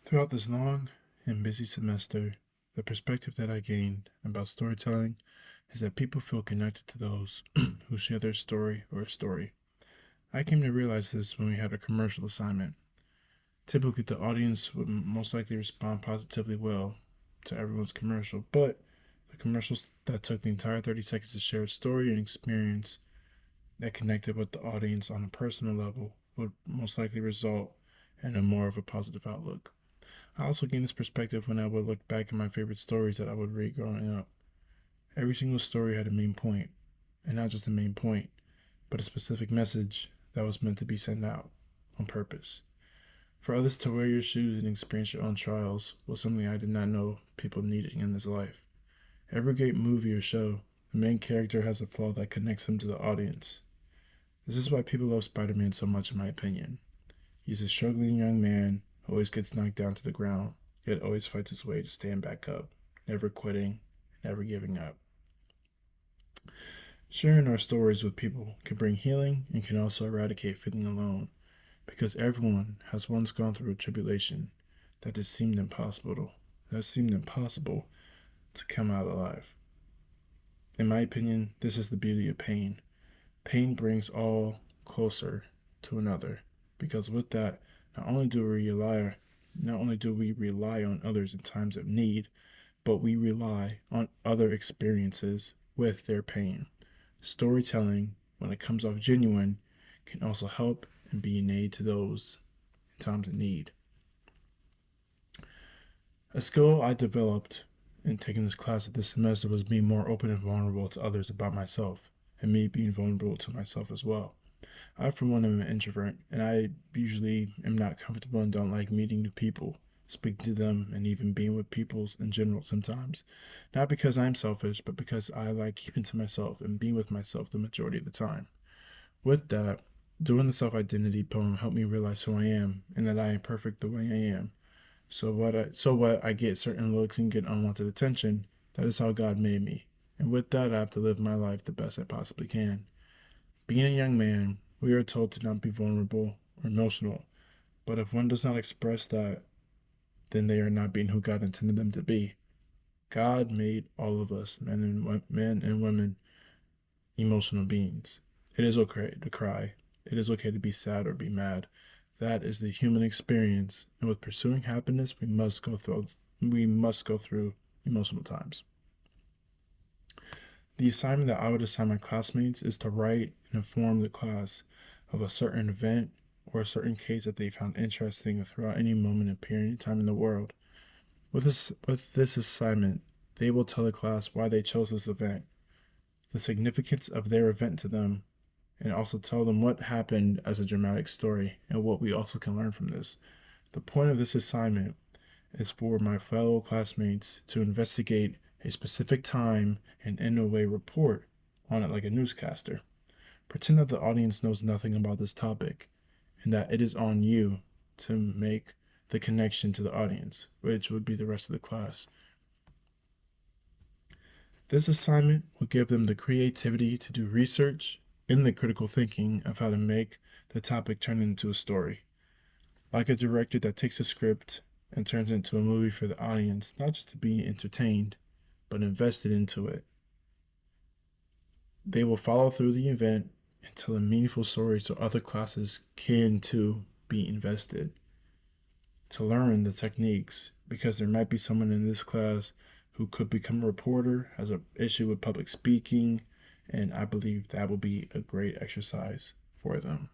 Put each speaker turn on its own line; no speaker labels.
Throughout this long and busy semester, the perspective that I gained about storytelling is that people feel connected to those who share their story or a story. I came to realize this when we had a commercial assignment. Typically, the audience would most likely respond positively well to everyone's commercial, but the commercials that took the entire 30 seconds to share a story and experience that connected with the audience on a personal level would most likely result in a more of a positive outlook. I also gained this perspective when I would look back at my favorite stories that I would read growing up. Every single story had a main point, and not just a main point, but a specific message that was meant to be sent out on purpose. For others to wear your shoes and experience your own trials was something I did not know people needed in this life. Every great movie or show, the main character has a flaw that connects him to the audience. This is why people love Spider-Man so much, in my opinion. He's a struggling young man who always gets knocked down to the ground, yet always fights his way to stand back up, never quitting, never giving up. Sharing our stories with people can bring healing and can also eradicate feeling alone, because everyone has once gone through a tribulation that has seemed impossible to come out alive. In my opinion, this is the beauty of pain. Pain brings all closer to another, because with that, not only do we rely on others in times of need, but we rely on other experiences with their pain. Storytelling, when it comes off genuine, can also help and be an aid to those in times of need. A skill I developed in taking this class this semester was being more open and vulnerable to others about myself, and me being vulnerable to myself as well. I, for one, am an introvert, and I usually am not comfortable and don't like meeting new people, speaking to them, and even being with people in general sometimes. Not because I'm selfish, but because I like keeping to myself and being with myself the majority of the time. With that, doing the self identity poem helped me realize who I am and that I am perfect the way I am. So what I get certain looks and get unwanted attention, that is how God made me. And with that I have to live my life the best I possibly can. Being a young man, we are told to not be vulnerable or emotional, but if one does not express that, then they are not being who God intended them to be. God made all of us, men and women, emotional beings. It is okay to cry. It is okay to be sad or be mad. That is the human experience, and with pursuing happiness, we must go through emotional times. The assignment that I would assign my classmates is to write and inform the class of a certain event or a certain case that they found interesting throughout any moment and period of time in the world. With this assignment, they will tell the class why they chose this event, the significance of their event to them, and also tell them what happened as a dramatic story and what we also can learn from this. The point of this assignment is for my fellow classmates to investigate a specific time and in a way report on it like a newscaster. Pretend that the audience knows nothing about this topic and that it is on you to make the connection to the audience, which would be the rest of the class. This assignment will give them the creativity to do research and the critical thinking of how to make the topic turn into a story. Like a director that takes a script and turns it into a movie for the audience, not just to be entertained, but invested into it. They will follow through the event and tell a meaningful story so other classes can too be invested. To learn the techniques, because there might be someone in this class who could become a reporter, has an issue with public speaking, and I believe that will be a great exercise for them.